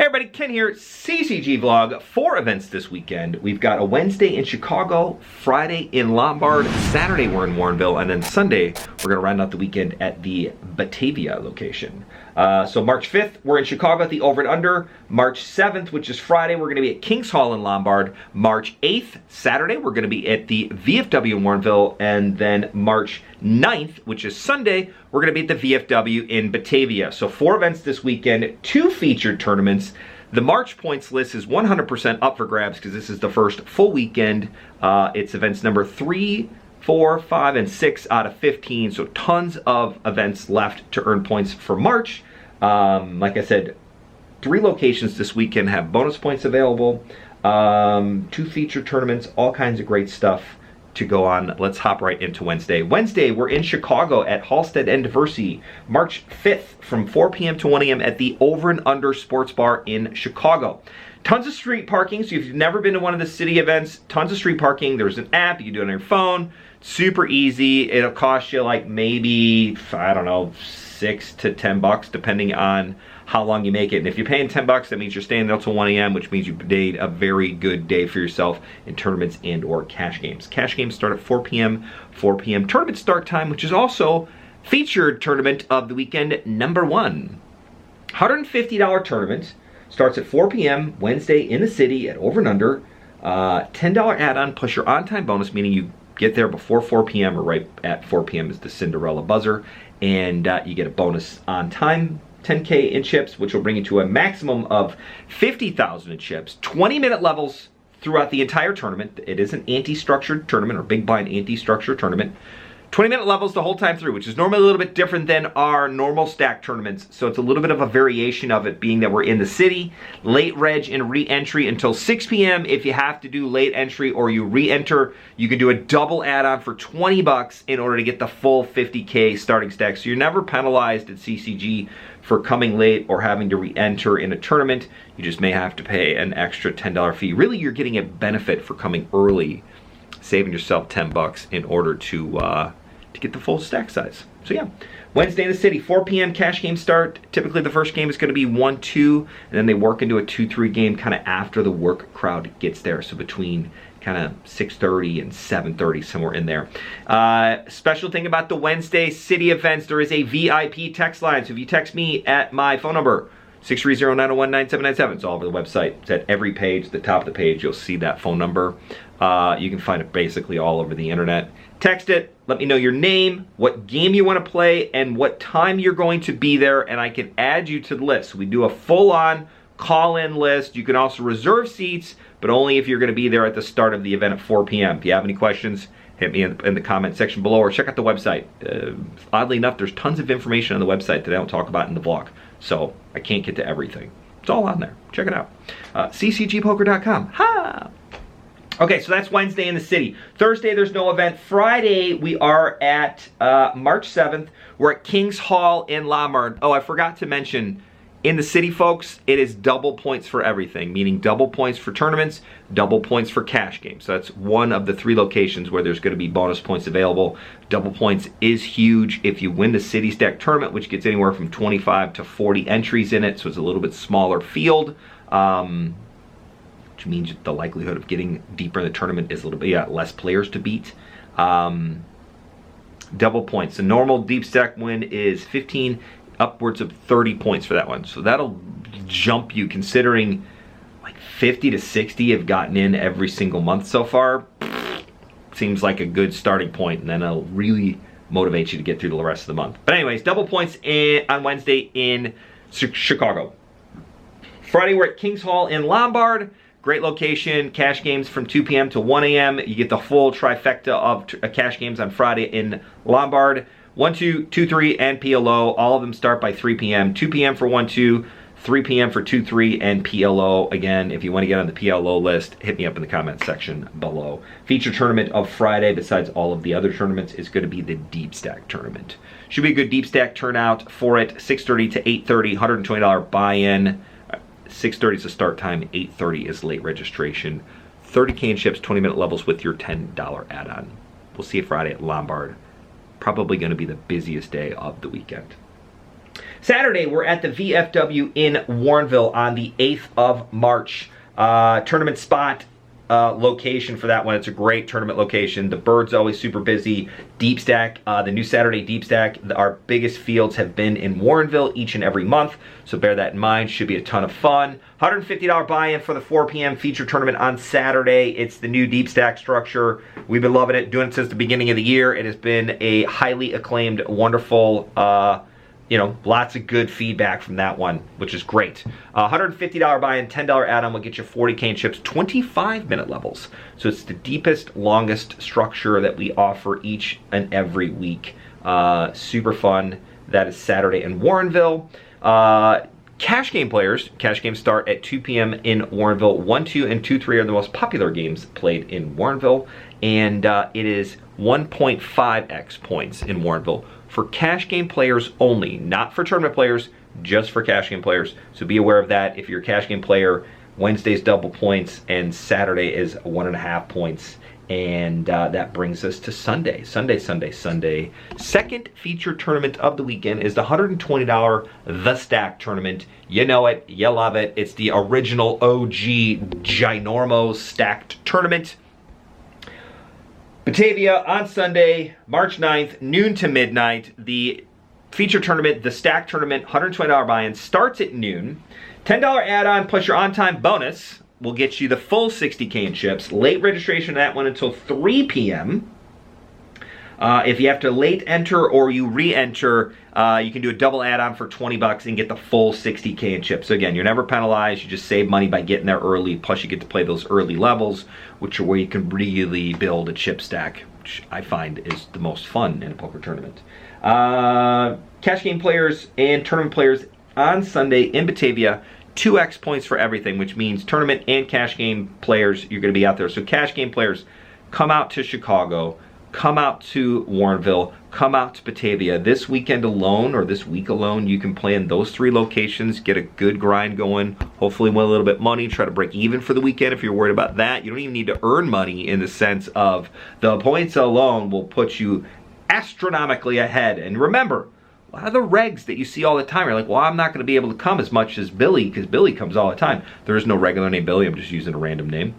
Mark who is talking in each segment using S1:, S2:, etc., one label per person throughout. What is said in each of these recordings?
S1: Hey everybody, Ken here, CCG vlog. 4 events this weekend. We've got a Wednesday in Chicago, Friday in Lombard, Saturday we're in Warrenville, and then Sunday we're gonna round out the weekend at the Batavia location. So March 5th, we're in Chicago at the Over and Under. March 7th, which is Friday, we're gonna be at Kings Hall in Lombard. March 8th, Saturday, we're gonna be at the VFW in Warrenville, and then March 9th, which is Sunday, we're gonna be at the VFW in Batavia. So 4 events this weekend, 2 featured tournaments. The March points list is 100% up for grabs because this is the first full weekend. It's events number 3, 4, 5, and 6 out of 15. So tons of events left to earn points for March. Like I said, 3 locations this weekend have bonus points available. 2 featured tournaments, all kinds of great stuff to go on. Let's hop right into Wednesday. Wednesday, we're in Chicago at Halstead and Diversity, March 5th from 4 p.m. to 1 a.m. at the Over and Under Sports Bar in Chicago. Tons of street parking, so if you've never been to one of the city events, tons of street parking. There's an app, you can do it on your phone. Super easy. It'll cost you like maybe, I don't know, $6 to $10 depending on how long you make it. And if you're paying $10, that means you're staying there until 1 a.m., which means you've made a very good day for yourself in tournaments and or cash games. Cash games start at 4 p.m. 4 p.m. tournament start time, which is also featured tournament of the weekend number 1. $150 tournament starts at 4 p.m. Wednesday in the city at Over and Under. $10 add-on plus your on-time bonus, meaning you get there before 4 p.m. or right at 4 p.m. is the Cinderella buzzer, and you get a bonus on time. 10K in chips, which will bring you to a maximum of 50,000 in chips. 20-minute levels throughout the entire tournament. It is an anti-structured tournament, or big blind anti-structured tournament. 20-minute levels the whole time through, which is normally a little bit different than our normal stack tournaments. So it's a little bit of a variation of it, being that we're in the city. Late reg and re-entry until 6 p.m. If you have to do late entry or you re-enter, you can do a double add-on for $20 in order to get the full 50K starting stack. So you're never penalized at CCG for coming late or having to re-enter in a tournament. You just may have to pay an extra $10 fee. Really, you're getting a benefit for coming early, saving yourself $10 in order to get the full stack size. So yeah, Wednesday in the city, 4 p.m. cash game start. Typically the first game is going to be 1-2, and then they work into a 2-3 game kind of after the work crowd gets there. So between kind of 6:30 and 7:30, somewhere in there. Special thing about the Wednesday city events, there is a VIP text line. So if you text me at my phone number, 630-901-9797. It's all over the website. It's at every page, the top of the page, you'll see that phone number. You can find it basically all over the internet. Text it, let me know your name, what game you want to play, and what time you're going to be there, and I can add you to the list. We do a full-on call-in list. You can also reserve seats, but only if you're going to be there at the start of the event at 4 p.m. If you have any questions, hit me in the comment section below, or check out the website. Oddly enough, there's tons of information on the website that I don't talk about in the vlog, so I can't get to everything. It's all on there. Check it out. ccgpoker.com. Ha! Okay, so that's Wednesday in the city. Thursday, there's no event. Friday, we are at March 7th. We're at Kings Hall in Lombard. Oh, I forgot to mention, in the city, folks, it is double points for everything, meaning double points for tournaments, double points for cash games. So that's one of the 3 locations where there's going to be bonus points available. Double points is huge if you win the city stack tournament, which gets anywhere from 25 to 40 entries in it, so it's a little bit smaller field. Which means the likelihood of getting deeper in the tournament is a little bit less players to beat. Double points. The normal deep stack win is 15, upwards of 30 points for that one. So that'll jump you, considering like 50 to 60 have gotten in every single month so far. Seems like a good starting point, and then it'll really motivate you to get through the rest of the month. But anyways, double points on Wednesday in Chicago. Friday, we're at Kings Hall in Lombard. Great location, cash games from 2 p.m. to 1 a.m. You get the full trifecta of cash games on Friday in Lombard. 1-2, 2-3, and PLO. All of them start by 3 p.m. 2 p.m. for 1-2, 3 p.m. for 2-3, and PLO. Again, if you want to get on the PLO list, hit me up in the comment section below. Feature tournament of Friday, besides all of the other tournaments, is going to be the Deep Stack tournament. Should be a good Deep Stack turnout for it. 6:30 to 8:30, $120 buy-in. 6:30 is the start time, 8:30 is late registration. 30K in chips, 20-minute levels with your $10 add-on. We'll see you Friday at Lombard. Probably going to be the busiest day of the weekend. Saturday, we're at the VFW in Warrenville on the 8th of March. Tournament spot location for that one. It's a great tournament location. The Bird's always super busy. Deep Stack, the new Saturday Deep Stack, our biggest fields have been in Warrenville each and every month, so bear that in mind. Should be a ton of fun. $150 buy-in for the 4 p.m. feature tournament on Saturday. It's the new Deep Stack structure. We've been loving it, doing it since the beginning of the year. It has been a highly acclaimed, wonderful, lots of good feedback from that one, which is great. $150 buy-in, $10 add-on will get you 40 cane chips, 25-minute levels. So it's the deepest, longest structure that we offer each and every week. Super fun. That is Saturday in Warrenville. Cash game players, cash games start at 2 p.m. in Warrenville. 1, 2, and 2, 3 are the most popular games played in Warrenville. And it is 1.5x points in Warrenville. For cash game players only, not for tournament players, just for cash game players. So be aware of that. If you're a cash game player, Wednesday's double points and Saturday is 1.5 points. And that brings us to Sunday. Sunday. Second feature tournament of the weekend is the $120 The Stack tournament. You know it, you love it. It's the original OG Ginormo stacked tournament. Batavia on Sunday, March 9th, noon to midnight. The feature tournament, the Stack tournament, $120 buy-in, starts at noon. $10 add-on plus your on-time bonus will get you the full 60 cane chips. Late registration on that one until 3 p.m. If you have to late enter or you re-enter, you can do a double add-on for $20 and get the full 60 cane chips. So again, you're never penalized. You just save money by getting there early. Plus you get to play those early levels, which are where you can really build a chip stack, which I find is the most fun in a poker tournament. Cash game players and tournament players on Sunday in Batavia, 2x points for everything, which means tournament and cash game players, you're going to be out there. So cash game players, come out to Chicago, come out to Warrenville, come out to Batavia. This weekend alone, or this week alone, you can play in those 3 locations, get a good grind going, hopefully win a little bit of money, try to break even for the weekend if you're worried about that. You don't even need to earn money in the sense of the points alone will put you astronomically ahead. And remember, a lot of the regs that you see all the time are like, well, I'm not going to be able to come as much as Billy because Billy comes all the time. There is no regular name Billy. I'm just using a random name.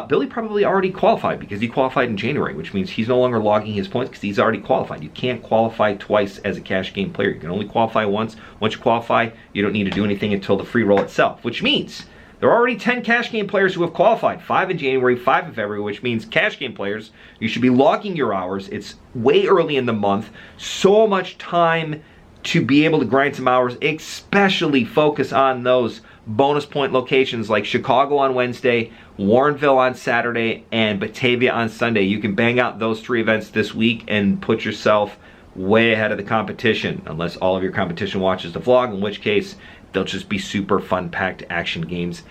S1: Billy probably already qualified because he qualified in January, which means he's no longer logging his points because he's already qualified. You can't qualify twice as a cash game player. You can only qualify once. Once you qualify, you don't need to do anything until the free roll itself, which means there are already 10 cash game players who have qualified. 5 in January, 5 in February, which means cash game players, you should be logging your hours. It's way early in the month. So much time to be able to grind some hours, especially focus on those bonus point locations like Chicago on Wednesday, Warrenville on Saturday, and Batavia on Sunday. You can bang out those 3 events this week and put yourself way ahead of the competition, unless all of your competition watches the vlog, in which case they'll just be super fun-packed action games,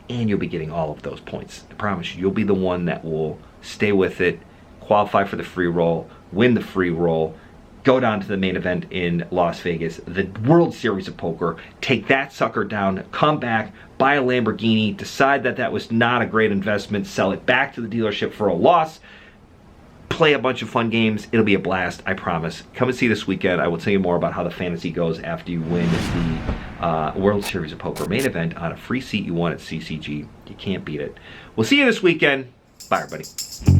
S1: and you'll be getting all of those points. I promise you, you'll be the one that will stay with it, qualify for the free roll, win the free roll, go down to the main event in Las Vegas, the World Series of Poker, take that sucker down, come back, buy a Lamborghini, decide that that was not a great investment, sell it back to the dealership for a loss, play a bunch of fun games. It'll be a blast, I promise. Come and see this weekend. I will tell you more about how the fantasy goes after you win the World Series of Poker main event on a free seat you won at CCG. You can't beat it. We'll see you this weekend. Bye, everybody.